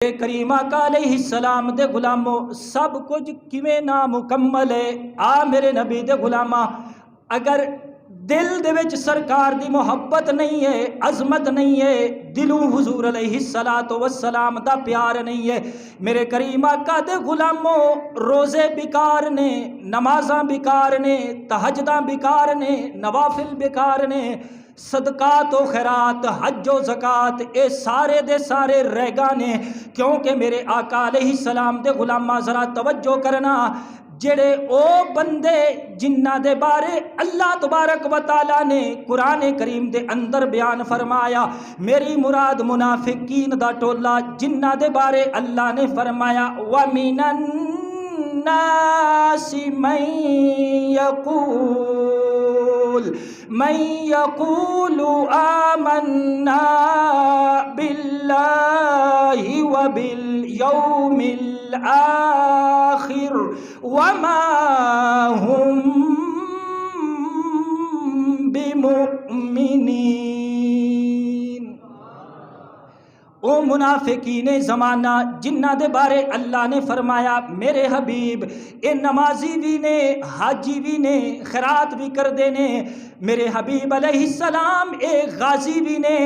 کریم آقا علیہ السلام دے غلاموں سب کچھ کیویں نامکمل ہے۔ میرے نبی دے غلاماں اگر دل دے وچ سرکار دی محبت نہیں ہے، عظمت نہیں ہے، دلوں حضور علیہ السلام دا پیار نہیں ہے، میرے کریم آقا دے غلاموں روزے بیکار نے، نمازاں بیکار نے، تہجداں بیکار نے، نوافل بیکار نے، صدقات و خیرات، حج و زکات اے سارے دے سارے رہ گانے، کیونکہ میرے آقا علیہ السلام دے غلاماں ذرا توجہ کرنا، جڑے او بندے جنہ دے بارے اللہ تبارک و تعالی نے قرآن کریم دے اندر بیان فرمایا، میری مراد منافقین دا ٹولا جنہ دے بارے اللہ نے فرمایا وَمِنَ النَّاسِ مَن يَقُولُ آمَنَّا بِاللَّهِ وَبِالْيَوْمِ الْآخِرِ وَمَا هُمْ بِمُؤْمِنِينَ۔ او منافقین زمانہ جنہ دے بارے اللہ نے فرمایا میرے حبیب اے نمازی بھی نے، حاجی بھی نے، خیرات بھی کر دینے، میرے حبیب علیہ السلام اے غازی بھی نے،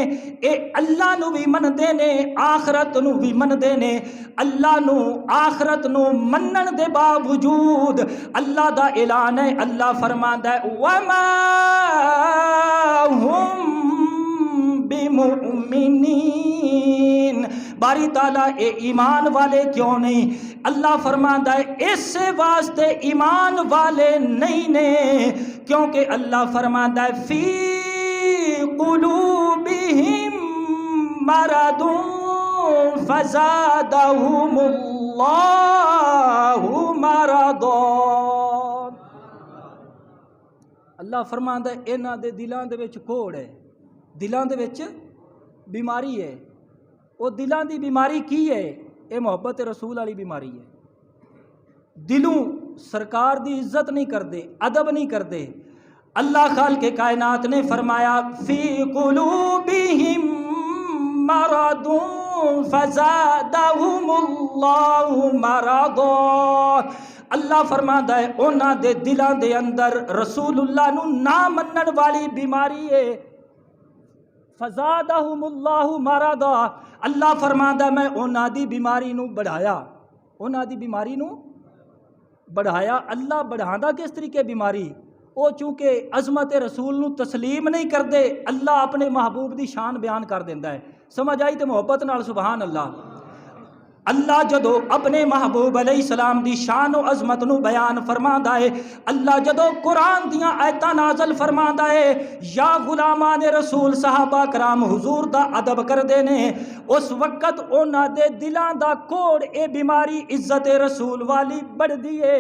اے اللہ نو بھی من دینے، آخرت نو بھی من دینے، اللہ نو آخرت نو منن دے باوجود اللہ دا اعلان ہے، اللہ فرماندا ہے وَمَا هُمْ بِمُؤْمِنِينَ۔ باری تعالیٰ اے ایمان والے کیوں نہیں؟ اللہ فرماندا ہے اس واسطے ایمان والے نہیں نے کیونکہ اللہ فرماندا ہے فی قلوبہم مرض فزادہم اللہ مرضا۔ اللہ فرماندا ہے انہاں دے دلاں دے وچ کوڑ ہے، دلاں دے وچ بیماری ہے۔ وہ دلاں دی بیماری کی ہے؟ اے محبت رسول والی بیماری ہے۔ دلوں سرکار دی عزت نہیں کردے، ادب نہیں کردے۔ اللہ خالق کائنات نے فرمایا فی قلوبہم مرض فزادہم اللہ مرضا۔ اللہ فرماندا ہے انہاں دے دلاں دے اندر رسول اللہ نو نہ منن والی بیماری ہے۔ فزادہم اللہ مرضا، اللہ فرماندا میں انہاں دی بیماری نو بڑھایا، انہاں دی بیماری نو بڑھایا۔ اللہ بڑھاندا کس طریقے بیماری؟ او چونکہ عظمت رسول نو تسلیم نہیں کردے، اللہ اپنے محبوب دی شان بیان کر دیندا ہے۔ سمجھ آئی تے محبت نال سبحان اللہ۔ اللہ جدو اپنے محبوب علیہ السلام دی شان و عظمت نو بیان فرماندا ہے، اللہ جدو قرآن دیاں آیتاں نازل فرماندا ہے یا غلامان رسول صحابہ کرام حضور دا ادب کر دینے، اس وقت انہاں دے دلاں دا کوڑ اے بیماری عزت رسول والی بڑھ دیئے۔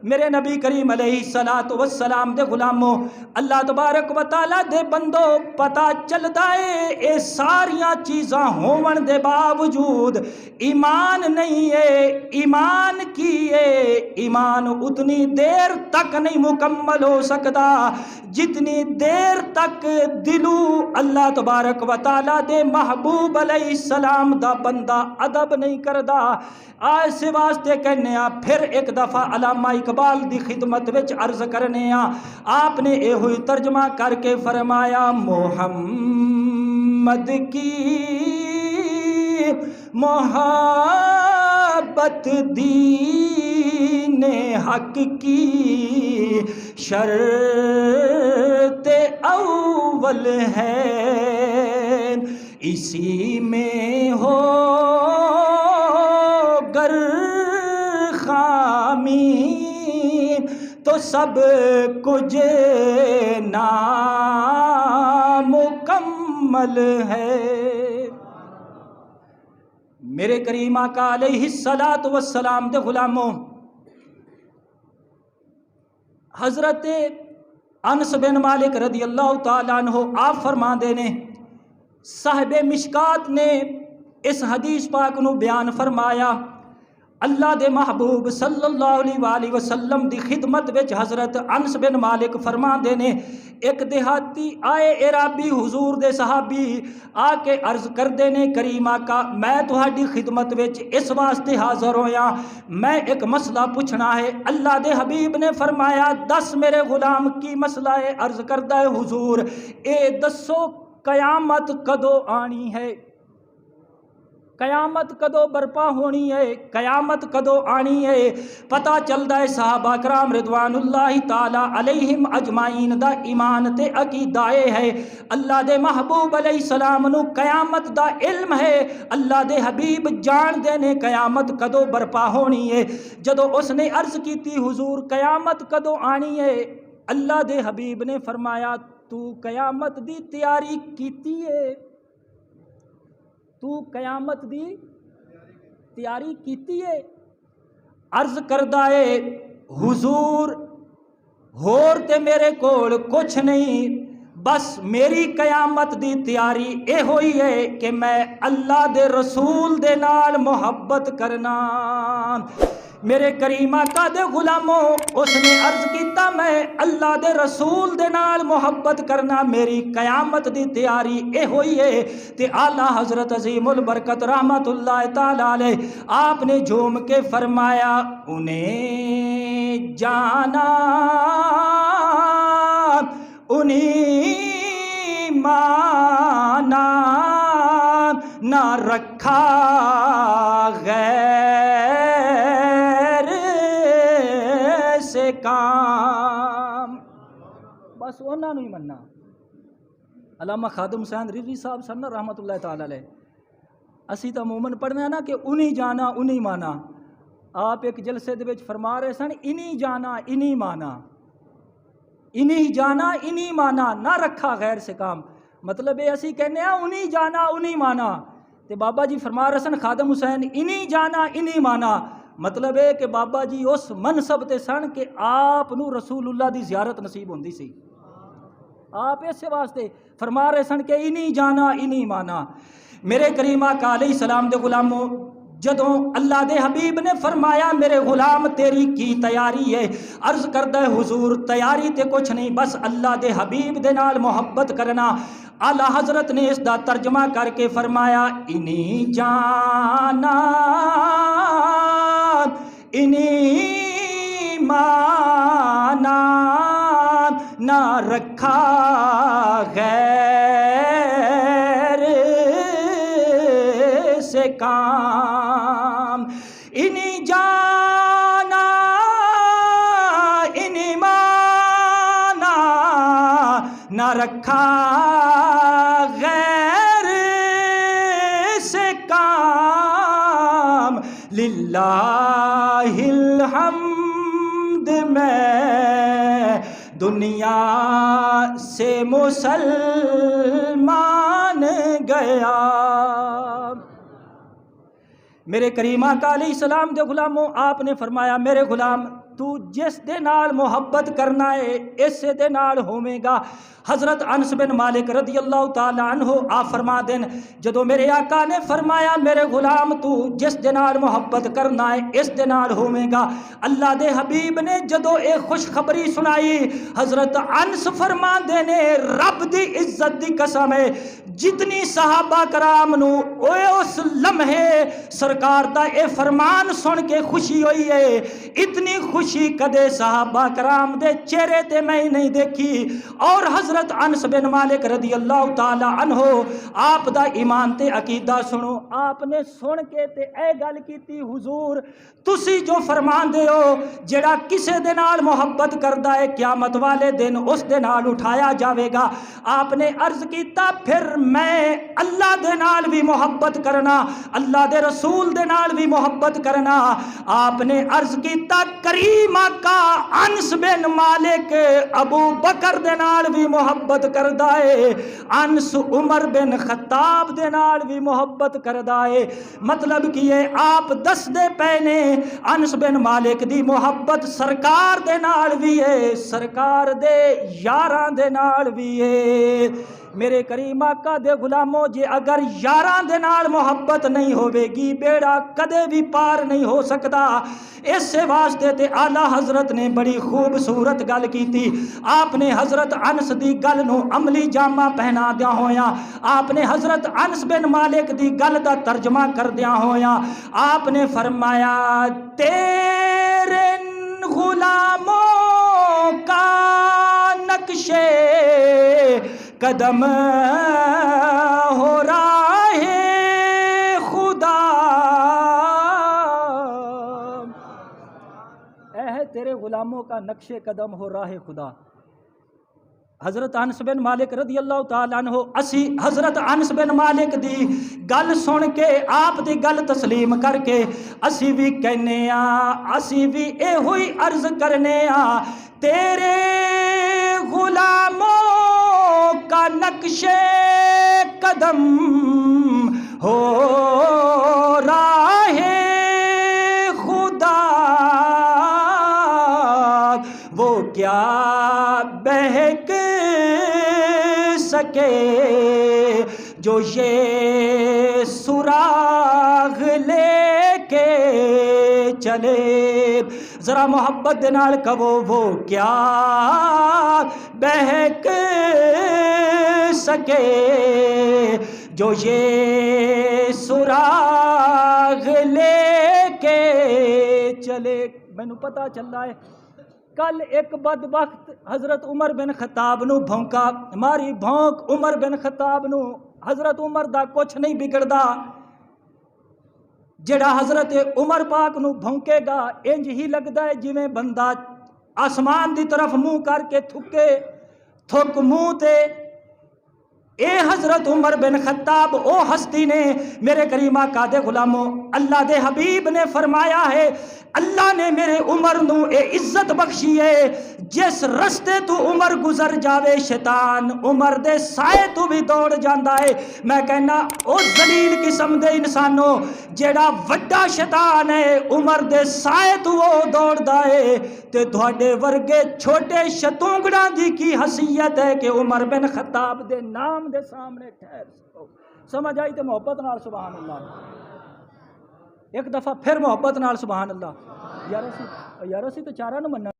میرے نبی کریم علیہ السلام دے غلاموں اللہ تبارک و تعالی دے بندوں پتہ چلدا ہے اے ساریاں چیزاں ہون دے باوجود ایمان نہیں ہے۔ ایمان کی ہے؟ ایمان اتنی دیر تک نہیں مکمل ہو سکتا جتنی دیر تک دلو اللہ تبارک و تعالی دے محبوب علیہ السلام دا بندہ ادب نہیں کردا۔ اس واسطے کہنے پھر ایک دفعہ علامہ اقبال دی خدمت وچ عرض کرنے آپ نے اے ہوئی ترجمہ کر کے فرمایا محمد کی محبت دین حق کی شرط اول ہے، اسی میں ہو گر خامی تو سب کچھ نامکمل ہے۔ میرے کریم آقا علیہ السلام دے غلاموں حضرت انس بن مالک رضی اللہ تعالیٰ عنہ آپ فرماندے نے صاحب مشکات نے اس حدیث پاک نو بیان فرمایا اللہ دے محبوب صلی اللہ علیہ وآلہ وسلم دی خدمت وچ حضرت انس بن مالک فرماندے نے ایک دیہاتی آئے عرابی حضور دے صحابی آ کے عرض کردے نے کریم آقا میں تہاڈی خدمت وچ اس واسطے حاضر ہویا میں ایک مسئلہ پوچھنا ہے۔ اللہ دے حبیب نے فرمایا دس میرے غلام کی مسئلہ ہے۔ عرض کردہ ہے حضور اے دسو قیامت کدو آنی ہے، قیامت کدو برپا ہونی ہے، قیامت کدو آنی ہے؟ پتہ چلدا ہے صحابہ کرام رضوان اللہ تعالی علیہم اجمعین دا ایمان تے عقیدہ ہے اللہ دے محبوب علیہ السلام نو قیامت دا علم ہے، اللہ دے حبیب جان دے نے قیامت کدو برپا ہونی ہے۔ جدو اس نے عرض کیتی حضور قیامت کدو آنی ہے، اللہ دے حبیب نے فرمایا تو قیامت دی تیاری کیتی ہے، تو قیامت دی تیاری کیتی ہے؟ عرض کردہ ہے حضور ہور تے میرے کول کچھ نہیں، بس میری قیامت دی تیاری اے ہوئی ہے کہ میں اللہ دے رسول دے نال محبت کرنا۔ میرے کریم آقا دے غلاموں اس نے عرض کیتا میں اللہ دے رسول دے نال محبت کرنا، میری قیامت دی تیاری اے ہوئی ہے۔ تے اعلیٰ حضرت عظیم البرکت رحمت اللہ تعالی علیہ آپ نے جھوم کے فرمایا انہیں جانا انہیں مانا نہ رکھا غیر سے کام، بس انہوں نے ہی مننا۔ علامہ خادم حسین رضوی صاحب سن رحمت اللہ تعالی علیہ اسی تو عموماً پڑھنا ہے نا کہ انہیں جانا انہیں مانا، آپ ایک جلسے دے وچ فرما رہے سن انہیں جانا انہیں مانا، انہیں جانا انہیں مانا نہ رکھا غیر سے کام، مطلب یہ اسی کہنے ہیں انہیں جانا انہیں مانا، تے بابا جی فرما رہے سن خادم حسین انہیں جانا انہیں مانا، مطلب ہے کہ بابا جی اس منصب تے سن کہ آپ نو رسول اللہ دی زیارت نصیب ہوندی سی، آپ اس واسطے فرما رہے سن کہ انہیں جانا انہیں مانا۔ میرے کریم آقا علیہ السلام دے غلاموں جدوں اللہ دے حبیب نے فرمایا میرے غلام تیری کی تیاری ہے، عرض کردہ حضور تیاری تے کچھ نہیں، بس اللہ دے حبیب دے نال محبت کرنا۔ اعلیٰ حضرت نے اس دا ترجمہ کر کے فرمایا انہیں جانا انہیں مانا نہ رکھا غیر سے کام، انہیں جانا انہیں مانا نہ رکھا غیر سے کام، للہ الحمد میں دنیا سے مسلمان گیا۔ میرے کریم آقا علیہ السلام دے غلاموں آپ نے فرمایا میرے غلام تو جس دے نال محبت کرنا ہے اس دے نال ہوے گا۔ حضرت انس بن مالک رضی اللہ تعالی عنہ آپ فرما دین جدو میرے آقا نے فرمایا میرے غلام تو جس دے نال محبت کرنا ہے اس دے نال ہوے گا، اللہ دے حبیب نے جدو ایک خوشخبری سنائی حضرت انس فرما دے نے رب دی عزت دی قسم ہے جتنی صحابہ کرام نو اس لمحے سرکار دا اے فرمان سن کے خوشی ہوئی ہے، اتنی خوشی کدے صحابہ کرام دے چہرے تے میں نہیں دیکھی۔ اور حضرت انس بن مالک رضی اللہ تعالی عنہ آپ دا ایمان تے عقیدہ سنو، آپ نے سن کے تے اے گل کیتی حضور تسی جو فرمان دے ہو جڑا کسے دے نال محبت کردا ہے قیامت والے دن اس دے نال اٹھایا جاوے گا۔ آپ نے عرض کیتا پھر میں اللہ دے نال بھی محبت کرنا، اللہ دے رسول دے نال بھی محبت کرنا۔ آپ نے عرض کیتا کریم آقا انس بن مالک ابو بکر دے نال بھی محبت کردا ہے، انس عمر بن خطاب دے نال بھی محبت کردا ہے۔ مطلب کہ یہ آپ دس دے پہنے انس بن مالک دی محبت سرکار دے نال بھی ہے، سرکار دے یاراں دے نال بھی ہے۔ میرے کریم آقا دے غلاموں جے اگر یاراں دے نال محبت نہیں ہوے گی بیڑا کدے بھی پار نہیں ہو سکتا۔ اس واسطے تے آلہ حضرت نے بڑی خوبصورت گل کیتی۔ آپ نے حضرت انس دی گل نو عملی جامہ پہنا دیا ہویا، آپ نے حضرت انس بن مالک دی گل دا ترجمہ کر دیا ہویا، آپ نے فرمایا تیرے غلاموں کا نقشے قدم ہو راہ خدا، اے ہے تیرے غلاموں کا نقش قدم ہو راہ خدا۔ حضرت انس بن مالک رضی اللہ تعالیٰ عنہ اسی حضرت انس بن مالک دی گل سن کے آپ دی گل تسلیم کر کے اسی بھی کہنے اسی بھی اے ہوئی عرض کرنے تیرے غلاموں کا نقش قدم ہو راہ خدا، وہ کیا بہک سکے جو یہ سراغ لے کے چلے، ذرا محبت دے نال کہو وہ کیا بہک سکے جو یہ سراغ لے کے چلے۔ مینو پتہ چل رہا ہے کل ایک بدبخت حضرت عمر بن خطاب نو بھونکا، ماری بھونک عمر بن خطاب نو، حضرت عمر دا کچھ نہیں بگڑدا، جڑا حضرت عمر پاک نو بھونکے گا انج ہی لگدا ہے جویں بندہ آسمان دی طرف منہ کر کے تھکے، تھک منہ تے۔ اے حضرت عمر بن خطاب او ہستی نے میرے کریم آقا دے غلاموں، اللہ دے حبیب نے فرمایا ہے اللہ نے میرے عمر نو اے عزت بخشی ہے جس رستے تو عمر گزر جاوے شیطان عمر دے سائے تو بھی دوڑ جاندا ہے۔ میں کہنا او ذلیل قسم دے انسانوں جیڑا وڈا شیطان ہے عمر دے سائے تو وہ دوڑدا ہے تے تھوڑے ورگے چھوٹے شتونگڑاں دی کی حیثیت ہے کہ عمر بن خطاب دے نام دے سامنے ٹھہر سکو۔ سمجھ آئی تے محبت نال سبحان اللہ، ایک دفعہ پھر محبت نال سبحان اللہ۔ یار اسی تو چارہ نو مننا